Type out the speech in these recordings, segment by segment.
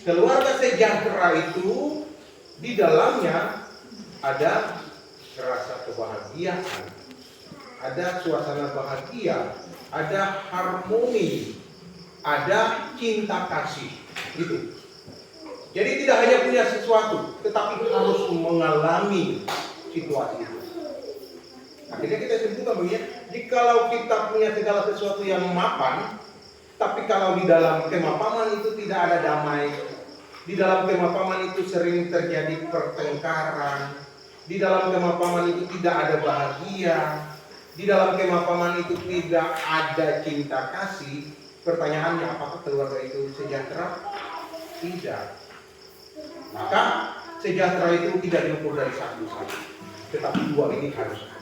Keluarga sejahtera itu di dalamnya ada rasa kebahagiaan, ada suasana bahagia, ada harmoni, ada cinta kasih, gitu. Jadi tidak hanya punya sesuatu, tetapi harus mengalami situasi itu. Akhirnya kita simpulkan begini, jikalau kita punya segala sesuatu yang mapan, tapi kalau di dalam kemapanan itu tidak ada damai, di dalam kemapanan itu sering terjadi pertengkaran, di dalam kemapanan itu tidak ada bahagia, di dalam kemapanan itu tidak ada cinta kasih, pertanyaannya apakah keluarga itu sejahtera? Tidak. Maka sejahtera itu tidak diukur dari satu saja, tetapi dua ini harus ada.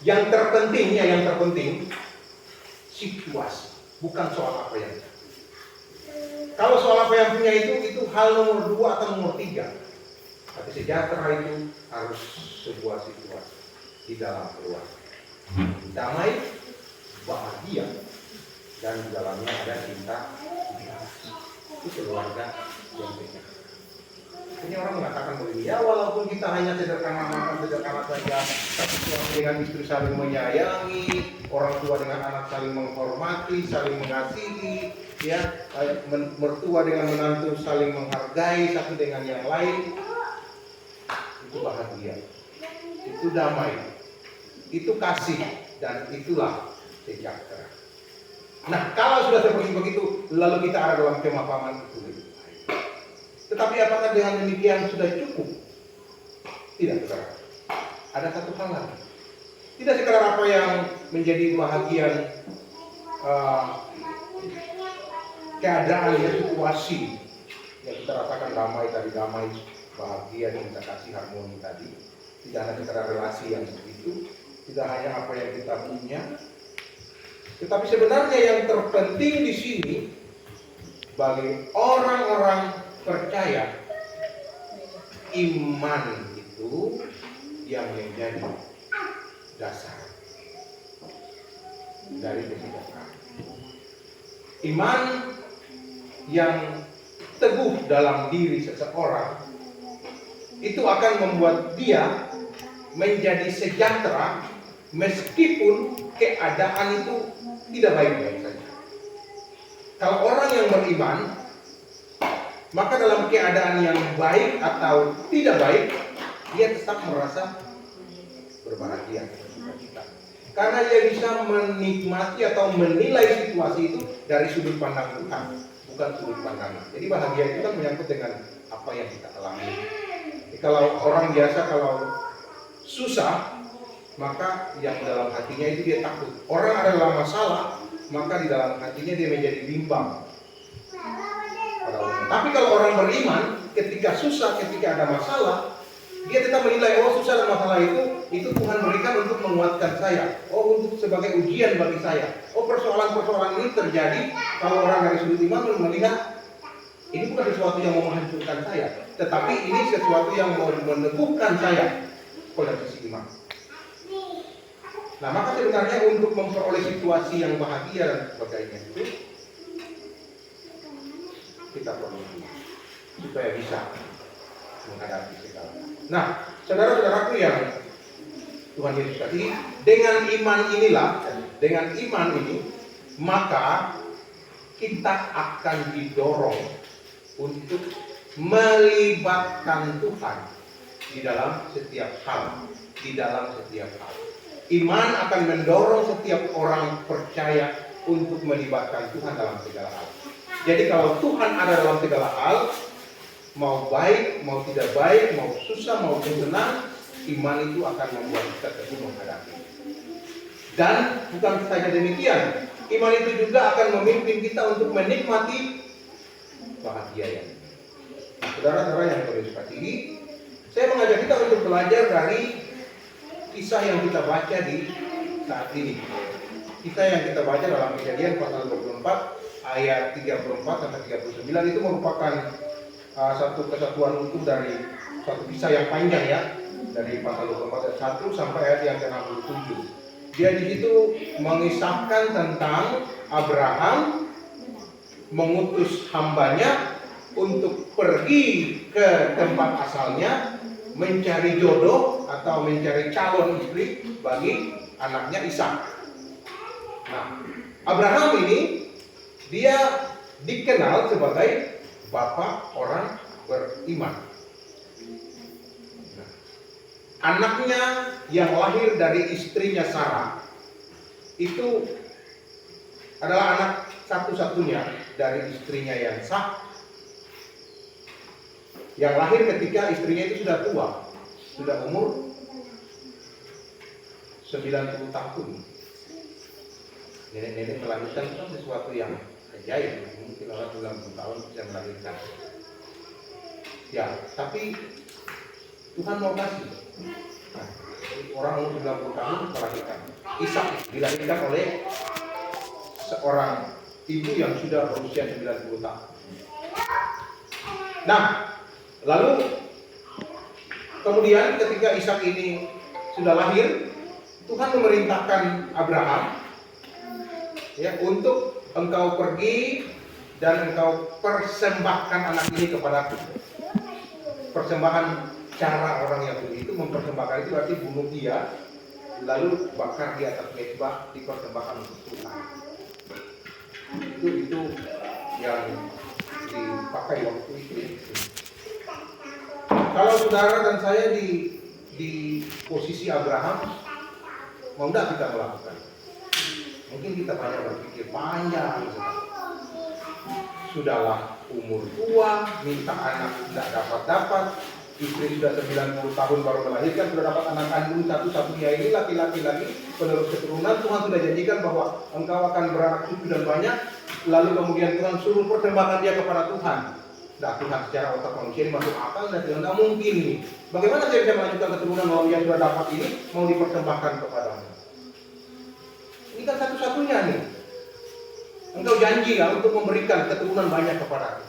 Yang terpenting situasi, bukan soal apa yang ada. Kalau soal apa yang punya itu hal nomor 2 atau nomor 3. Tapi sejahtera itu harus sebuah situasi di dalam keluarga. Damai, bahagia, dan di dalamnya ada cinta. Itu keluarga yang sejahtera. Ini orang mengatakan begini, ya walaupun kita hanya sederhana saja, tapi suami dengan istri saling menyayangi, orang tua dengan anak saling menghormati, saling mengasihi, ya, mertua dengan menantu saling menghargai satu dengan yang lain, itu bahagia, itu damai, itu kasih, dan itulah sejahtera. Nah, kalau sudah seperti begitu, lalu kita ada dalam kemapanan itu lebih baik. Tetapi apakah dengan demikian sudah cukup? Tidak, saudara. Ada satu hal lagi. Tidak sekadar apa yang menjadi bahagian keadaan ya, situasi yang kita rasakan damai tadi, damai, bahagia, cinta kasih, harmoni tadi. Tidak hanya sekadar relasi yang begitu, tidak hanya apa yang kita punya, tetapi sebenarnya yang terpenting di sini bagi orang-orang percaya, iman itu yang menjadi dasar dari kesejahteraan. Iman yang teguh dalam diri seseorang itu akan membuat dia menjadi sejahtera meskipun keadaan itu tidak baik-baik saja. Kalau orang yang beriman, maka dalam keadaan yang baik atau tidak baik, dia tetap merasa berbahagia, bersukacita. Karena dia bisa menikmati atau menilai situasi itu dari sudut pandang Tuhan, bukan sudut pandang. Jadi bahagia itu kan menyangkut dengan apa yang kita alami. Jadi kalau orang biasa kalau susah, maka yang dalam hatinya itu dia takut. Orang ada dalam masalah, maka di dalam hatinya dia menjadi bimbang. Tapi kalau orang beriman, ketika susah, ketika ada masalah, dia tetap menilai, oh susah dan masalah itu Tuhan berikan untuk menguatkan saya, oh untuk sebagai ujian bagi saya. Oh persoalan-persoalan ini terjadi kalau orang dari sudut iman melihat ini bukan sesuatu yang mau menghancurkan saya, tetapi ini sesuatu yang mau meneguhkan saya pada sisi iman. Nah maka sebenarnya untuk memperoleh situasi yang bahagia dan sebagainya itu kita perlu supaya bisa menghadapi segala. Nah, saudara-saudaraku yang Tuhan Yesus kasih, dengan iman ini maka kita akan didorong untuk melibatkan Tuhan di dalam setiap hal, Iman akan mendorong setiap orang percaya untuk melibatkan Tuhan dalam segala hal. Jadi kalau Tuhan ada dalam segala hal, mau baik, mau tidak baik, mau susah, mau senang, iman itu akan membuat kita teguh menghadapi. Dan bukan saja demikian, iman itu juga akan memimpin kita untuk menikmati bahagia yang. Saudara-saudara yang berkasihi, saya mengajak kita untuk belajar dari kisah yang kita baca di saat ini. Kisah yang kita baca dalam Kejadian pasal 24 ayat 34 sampai 39 itu merupakan satu kesatuan utuh dari satu kisah yang panjang ya, dari pasal 24 ayat 1 sampai ayat yang ke-67. Dia di situ mengisahkan tentang Abraham mengutus hambanya untuk pergi ke tempat asalnya mencari jodoh atau mencari calon istri bagi anaknya Ishak. Nah, Abraham ini dia dikenal sebagai bapak orang beriman. Nah, anaknya yang lahir dari istrinya Sarah itu adalah anak satu-satunya dari istrinya yang sah, yang lahir ketika istrinya itu sudah tua, sudah umur 90 tahun. Nenek-nenek melahirkan itu sesuatu yang ajaib. Mungkin orang 90 tahun bisa melahirkan. Ya, tapi Tuhan mau kasih. Nah, orang umur 90 tahun melahirkan. Ishak dilahirkan oleh seorang ibu yang sudah berusia 90 tahun. Nah, lalu kemudian ketika Ishak ini sudah lahir, Tuhan memerintahkan Abraham ya untuk engkau pergi dan engkau persembahkan anak ini kepadaku. Persembahan cara orang Yahudi itu mempersembahkan itu berarti bunuh dia lalu bakar di atas mezbah, dipersembahkan untuk Tuhan. Itu yang dipakai waktu itu. Kalau saudara dan saya di posisi Abraham, mau enggak kita melakukan? Mungkin kita banyak berpikir panjang. Sudahlah umur tua, minta anak tidak dapat, istri sudah 90 tahun baru melahirkan, sudah dapat anak kandung satu-satunya ini laki-laki lagi, penerus keturunan. Tuhan sudah janjikan bahwa engkau akan beranak cucu dan banyak, lalu kemudian Tuhan suruh persembahkan dia kepada Tuhan. Nah, Tuhan secara otak manusia ini masuk akal dan tidak mungkin nih. Bagaimana saya bisa melanjutkan keturunan kalau yang sudah dapat ini mau dipersembahkan kepadamu? Ini kan satu-satunya nih. Engkau janji ya untuk memberikan keturunan banyak kepada aku.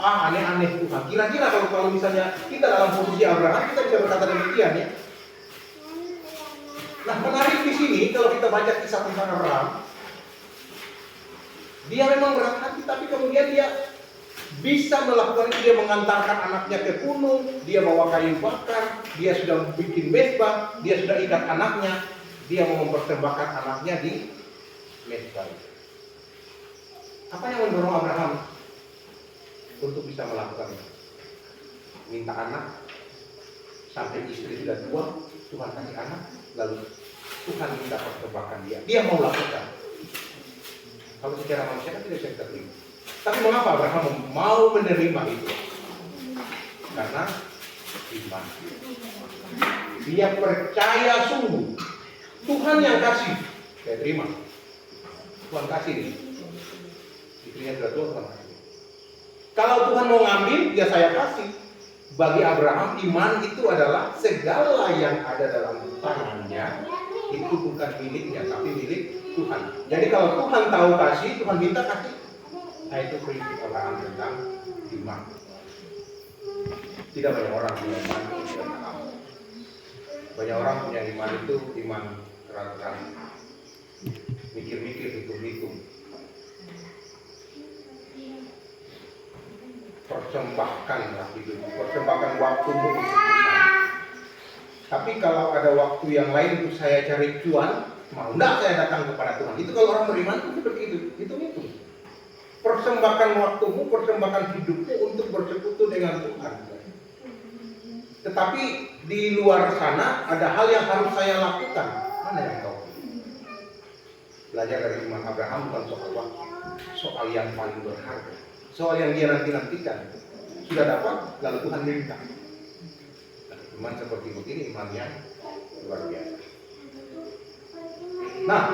Aneh-aneh Tuhan. Kira-kira kalau misalnya kita dalam posisi Abraham, kita bisa berkata demikian ya. Nah, menarik di sini kalau kita baca kisah tentang Abraham, dia memang berat hati, tapi kemudian dia bisa melakukan itu. Dia mengantarkan anaknya ke gunung, dia bawa kayu bakar, dia sudah bikin mezbah, dia sudah ikat anaknya, dia mau mempersembahkan anaknya di mezbah. Apa yang mendorong Abraham untuk bisa melakukan itu? Minta anak, sampai istri sudah tua, Tuhan kasih anak, lalu Tuhan minta persembahkan dia. Dia mau lakukan. Kalau secara manusia kan tidak bisa kita terima. Tapi mengapa Abraham mau menerima itu? Karena iman. Dia percaya sungguh. Tuhan yang kasih, saya terima. Tuhan kasih nih. Istrinya sudah tua, Tuhan kasih. Kalau Tuhan mau ngambil, ya saya kasih. Bagi Abraham, iman itu adalah segala yang ada dalam tangannya itu bukan miliknya, tapi milik Tuhan. Jadi kalau Tuhan tahu kasih, Tuhan minta kasih. Nah, itu prinsip Abraham tentang iman. Tidak banyak orang punya iman itu tentang. Banyak orang punya iman itu iman keras-keras, mikir-mikir, hitung-hitung. Persembahkanlah hidup, persembahkan waktumu untuk Tuhan. Tapi kalau ada waktu yang lain untuk saya cari cuan, mau enggak saya datang kepada Tuhan. Itu kalau orang beriman itu seperti itu, hitung-hitung. Persembahkan waktumu, persembahkan hidupmu untuk bersekutu dengan Tuhan. Tetapi di luar sana ada hal yang harus saya lakukan. Mana yang tahu? Belajar dari iman Abraham bukan soal waktu, soal yang paling berharga, soal yang dia nanti-nantikan. Sudah dapat, lalu Tuhan minta. Iman seperti begini, iman yang luar biasa. Nah,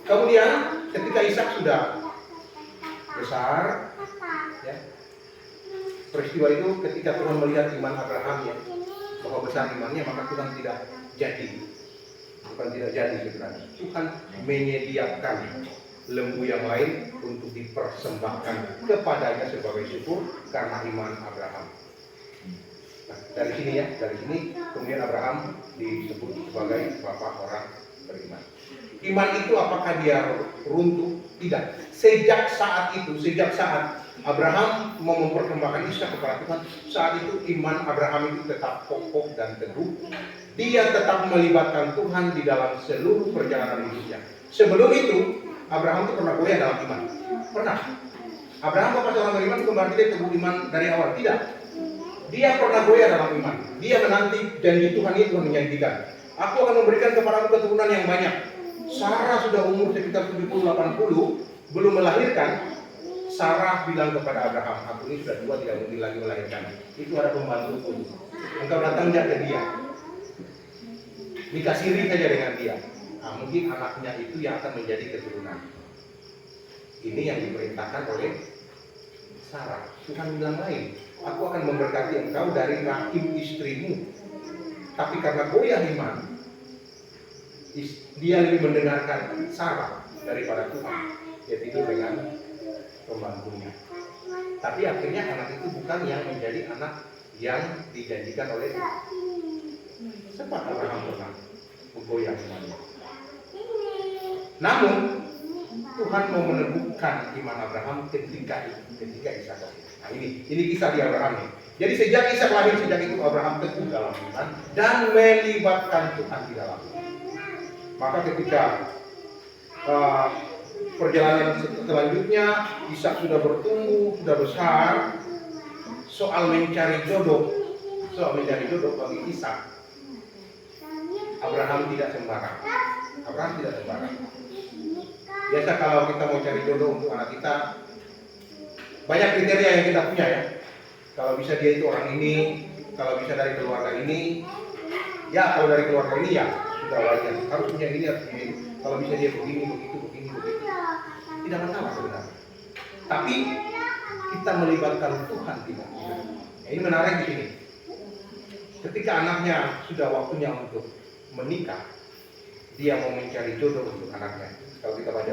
kemudian ketika Ishak sudah besar, ya, peristiwa itu ketika Tuhan melihat iman Abraham ya, bahwa besar imannya, maka Tuhan tidak jadi. Bukan tidak jadi sebenarnya. Tuhan menyediakan lembu yang lain untuk dipersembahkan kepadanya sebagai syukur karena iman Abraham. Nah, dari sini ya, dari sini kemudian Abraham disebut sebagai bapak orang beriman. Iman itu apakah dia runtuh? Tidak. Sejak saat Abraham mau mempersembahkan Ishak kepada Tuhan, saat itu iman Abraham itu tetap kokoh dan teguh. Dia tetap melibatkan Tuhan di dalam seluruh perjalanan hidupnya. Sebelum itu, Abraham itu pernah goyah dalam iman. Pernah. Abraham bapak seorang beriman bukan berarti dia teguh iman dari awal. Tidak. Dia pernah goyah dalam iman. Dia menanti janji Tuhan itu Tuhan menjanjikan. Aku akan memberikan kepadamu keturunan yang banyak. Sarah sudah umur sekitar 70-80, belum melahirkan. Sarah bilang kepada Abraham, aku ini sudah tua, tidak mungkin lagi melahirkan. Itu ada pembantuku. Engkau datang ke dia. Nikah siri saja dengan dia. Nah, mungkin anaknya itu yang akan menjadi keturunan. Ini yang diperintahkan oleh Sarah. Tuhan bilang lain, aku akan memberkati engkau dari rahim istrimu. Tapi karena goyah iman, dia lebih mendengarkan Sarah daripada Tuhan. Dia tidur dengan pembantunya. Tapi akhirnya anak itu bukan yang menjadi anak yang dijanjikan oleh Tuhan. Sempat Abraham pernah menggoyah imannya. Namun Tuhan mau meneguhkan iman Abraham ketika Ishak lahir. Nah ini kisah di Abraham nih. Jadi sejak Ishak lahir, sejak itu Abraham teguh dalam iman dan melibatkan Tuhan di dalamnya. Maka ketika perjalanan selanjutnya, Ishak sudah bertumbuh, sudah besar, soal mencari jodoh bagi Ishak, Abraham tidak sembarang. Biasa kalau kita mau cari jodoh untuk anak kita, banyak kriteria yang kita punya ya. Kalau bisa dia itu orang ini, kalau bisa dari keluarga ini, ya kalau dari keluarga ini ya sudah wajar. Harus punya ini, harus punya ini. Kalau bisa dia begini, begitu. Tidak masalah sebenarnya. Tapi kita melibatkan Tuhan tidak. Ya, ini menarik di sini. Ketika anaknya sudah waktunya untuk menikah, dia mau mencari jodoh untuk anaknya. Kalau kita baca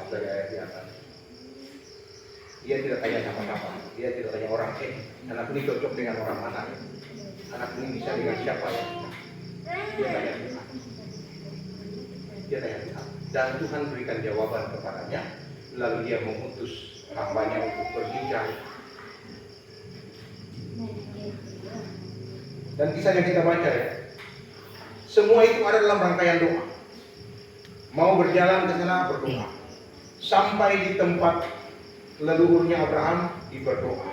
dari ayat di atas, dia tidak tanya siapa-siapa, dia tidak tanya orang, anak ini cocok dengan orang mana ya? Anak ini bisa dengan siapa ya? Dia tanya Tuhan. Dan Tuhan berikan jawaban kepadanya. Lalu dia mengutus hambanya untuk pergi cari. Dan kisah yang kita baca ya, semua itu ada dalam rangkaian doa. Mau berjalan ke sana berdoa. Sampai di tempat leluhurnya Abraham, berdoa.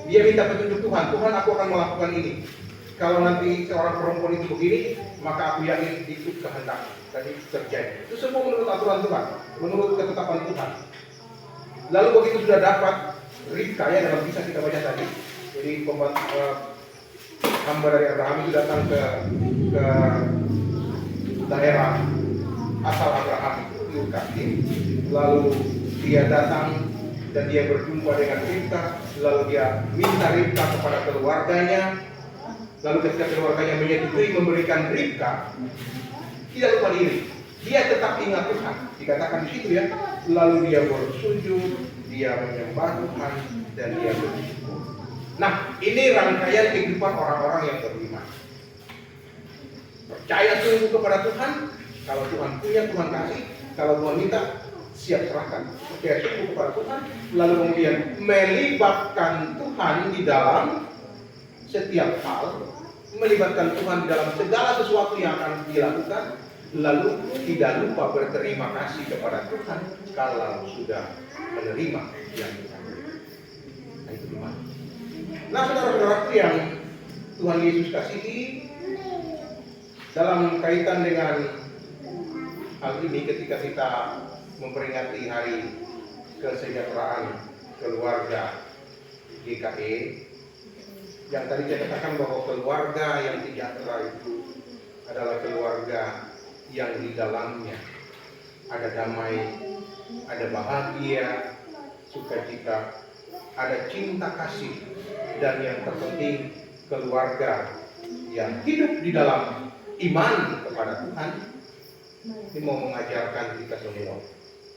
Dia minta petunjuk Tuhan. Tuhan, aku akan melakukan ini. Kalau nanti seorang perempuan itu begini, maka aku yakin itu kehendak dan itu terjadi. Itu semua menurut aturan Tuhan, menurut ketetapan Tuhan. Lalu begitu sudah dapat Ribka ya, dalam kisah kita baca tadi. Jadi hamba dari Abraham itu datang ke daerah asal Abraham itu di Ur-Kasdim. Lalu dia datang dan dia berjumpa dengan Ribka. Lalu dia minta Ribka kepada keluarganya. Lalu ketika keluarganya menyetujui memberikan Ribka, tidak lupa diri. Dia tetap ingat Tuhan. Dikatakan di situ ya. Lalu dia bersujud, dia menyembah Tuhan, dan dia bersyukur. Nah, ini rangkaian kehidupan orang-orang yang beriman. Percaya sungguh kepada Tuhan. Kalau Tuhan punya, Tuhan kasih. Kalau Tuhan minta, siap serahkan. Percaya sungguh kepada Tuhan. Lalu kemudian melibatkan Tuhan di dalam setiap hal. Melibatkan Tuhan di dalam segala sesuatu yang akan dilakukan. Lalu tidak lupa berterima kasih kepada Tuhan kalau sudah menerima yang Tuhan berikan. Nah, itu iman. Nah, saudara-saudaraku yang Tuhan Yesus kasihi, dalam kaitan dengan hal ini ketika kita memperingati hari kesejahteraan keluarga GKE, yang tadi saya katakan bahwa keluarga yang sejahtera itu adalah keluarga yang di dalamnya ada damai, ada bahagia, sukacita, ada cinta kasih, dan yang terpenting keluarga yang hidup di dalam iman kepada Tuhan. Ini mau mengajarkan kita semua,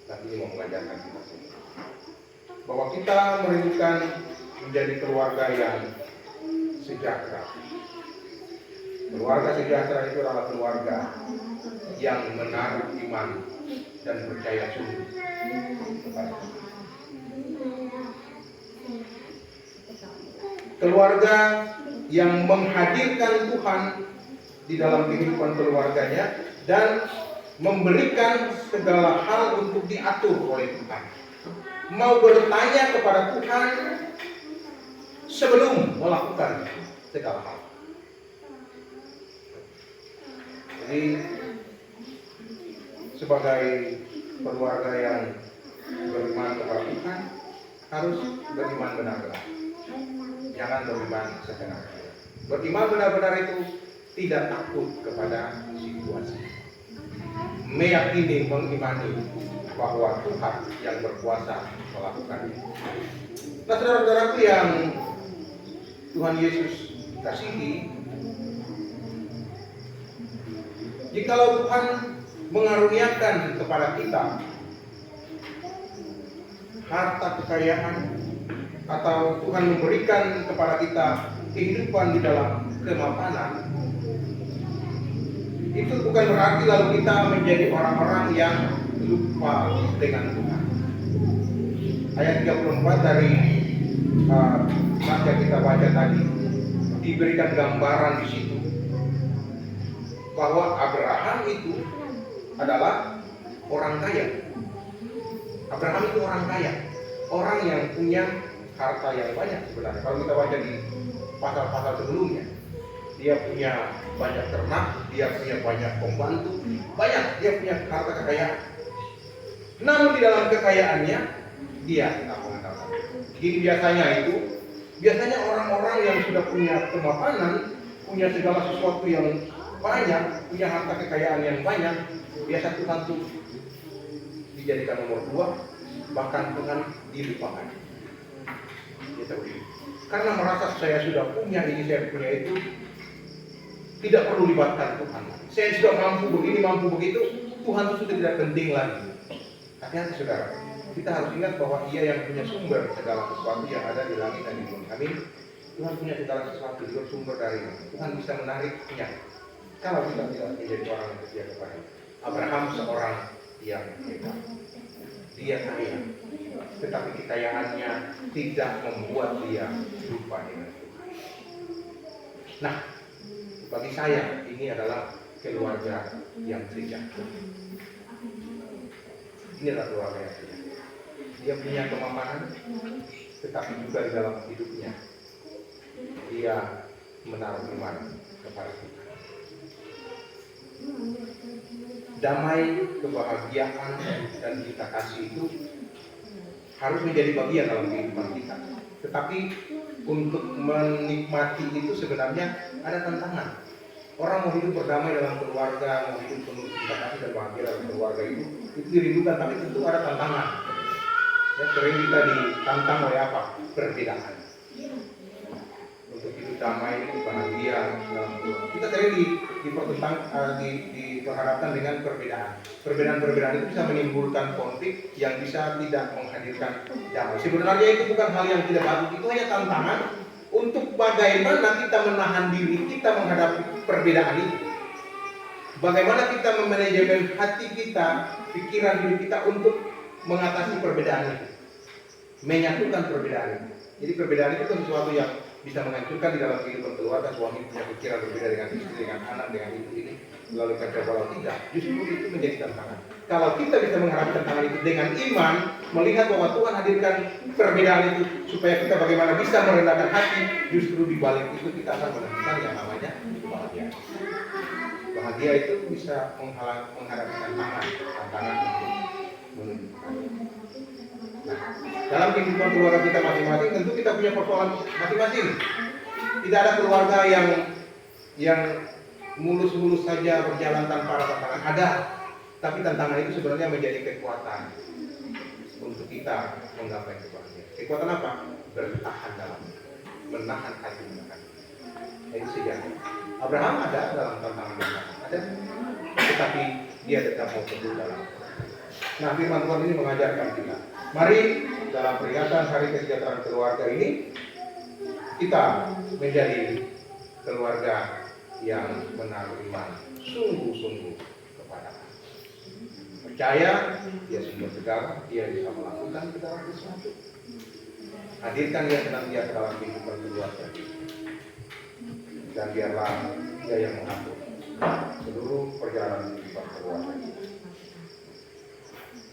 tapi ini mau mengajarkan kita semua bahwa kita merindukan menjadi keluarga yang sejahtera. Keluarga sejahtera itu adalah keluarga yang menaruh iman dan percaya sungguh kepada Tuhan. Keluarga yang menghadirkan Tuhan di dalam kehidupan keluarganya dan memberikan segala hal untuk diatur oleh Tuhan. Mau bertanya kepada Tuhan sebelum melakukan segala hal. Jadi sebagai keluarga yang beriman kepada Tuhan harus beriman benar-benar. Jangan beriman setengah-setengah. Beriman benar-benar itu tidak takut kepada situasi. Meyakini, mengimani bahwa Tuhan yang berkuasa melakukannya. Nah, saudara-saudaraku yang Tuhan Yesus kasihi, jikalau Tuhan mengaruniakan kepada kita harta kekayaan, atau Tuhan memberikan kepada kita kehidupan di dalam kemapanan, itu bukan berarti lalu kita menjadi orang-orang yang lupa dengan Tuhan. Ayat 34 dari yang kita baca tadi diberikan gambaran di situ bahwa Abraham itu adalah orang kaya. Abraham itu orang kaya, orang yang punya harta yang banyak sebenarnya. Kalau kita baca di pasal-pasal sebelumnya, dia punya banyak ternak, dia punya banyak pembantu, banyak, dia punya harta kekayaan. Namun di dalam kekayaannya dia tidak mengandalkan. Jadi biasanya orang-orang yang sudah punya kemapanan, punya segala sesuatu yang banyak, punya harta kekayaan yang banyak, biasa Tuhan tuh dijadikan nomor 2, bahkan Tuhan dilupakan. Karena merasa saya sudah punya ini, saya punya itu, tidak perlu libatkan Tuhan. Saya sudah mampu begini, mampu begitu, Tuhan itu sudah tidak penting lagi. Hati-hati saudara, kita harus ingat bahwa Ia yang punya sumber segala sesuatu yang ada di langit dan di bumi. Amin. Tuhan punya segala sesuatu, juga sumber dari Tuhan bisa menariknya. Kalau kita tidak menjadi orang yang setia kepada Abraham, seorang yang hebat. Dia kaya, tetapi kekayaannya tidak membuat dia lupa dengan Tuhan. Nah, bagi saya ini adalah keluarga yang sejahtera. Ini adalah keluarga yang sejahtera. Dia punya kemapanan, tetapi juga di dalam hidupnya dia menaruh iman kepada Tuhan. Damai, kebahagiaan, dan kita kasih itu harus menjadi bagian dalam kehidupan kita. Tetapi untuk menikmati itu sebenarnya ada tantangan. Orang mau hidup berdamai dalam keluarga, mau hidup penuh cinta kasih dan bahagia dalam keluarga itu dirindukan, tapi tentu ada tantangan. Ya, sering kita ditantang oleh apa? Perbedaan. Untuk hidup damai, bahagia dalam keluarga. Kita sering diperhadapkan dengan perbedaan. Perbedaan-perbedaan itu bisa menimbulkan konflik yang bisa tidak menghadirkan damai. Sebenarnya itu bukan hal yang tidak bagus, itu hanya tantangan untuk bagaimana kita menahan diri kita menghadapi perbedaan itu. Bagaimana kita memanajemen hati kita, pikiran diri kita untuk mengatasi perbedaan itu, menyatukan perbedaan itu. Jadi perbedaan itu kan sesuatu yang bisa menghancurkan di dalam kehidupan keluarga. Suami punya pikiran berbeda dengan istri, dengan anak, dengan ibu ini, lalu kerja walau tidak. Justru itu menjadi tantangan. Kalau kita bisa menghadapi tantangan itu dengan iman, melihat bahwa Tuhan hadirkan perbedaan itu supaya kita bagaimana bisa merendahkan hati, justru di balik itu kita akan menemukan yang namanya bahagia. Bahagia itu bisa menghadapi tantangan menunjukkan. Nah, dalam kehidupan keluarga kita masing-masing tentu kita punya persoalan masing-masing. Tidak ada keluarga yang mulus-mulus saja berjalan tanpa ada tantangan. Ada, tapi tantangan itu sebenarnya menjadi kekuatan untuk kita menggapai kebahagiaan. Kekuatan apa? Bertahan dalam, menahan hati, menahan. Itu sejarah. Abraham ada dalam tantangan yang ada, tetapi dia tetap mau teguh dalam. Nah, firman Tuhan ini mengajarkan kita. Mari dalam peringatan Hari Kesejahteraan Keluarga ini kita menjadi keluarga yang menaruh iman sungguh-sungguh kepada percaya, dia sumber segala, dia bisa melakukan segala sesuatu. Hadirkan dia senantiasa dalam kehidupan keluarga. Dan biarlah dia yang mengatur seluruh perjalanan kehidupan keluarga kita.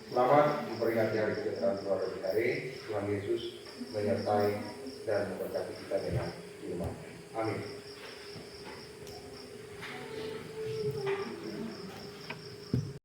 Selamat memperingati hari kesejahteraan keluarga kita. Tuhan Yesus menyertai dan memberkati kita dengan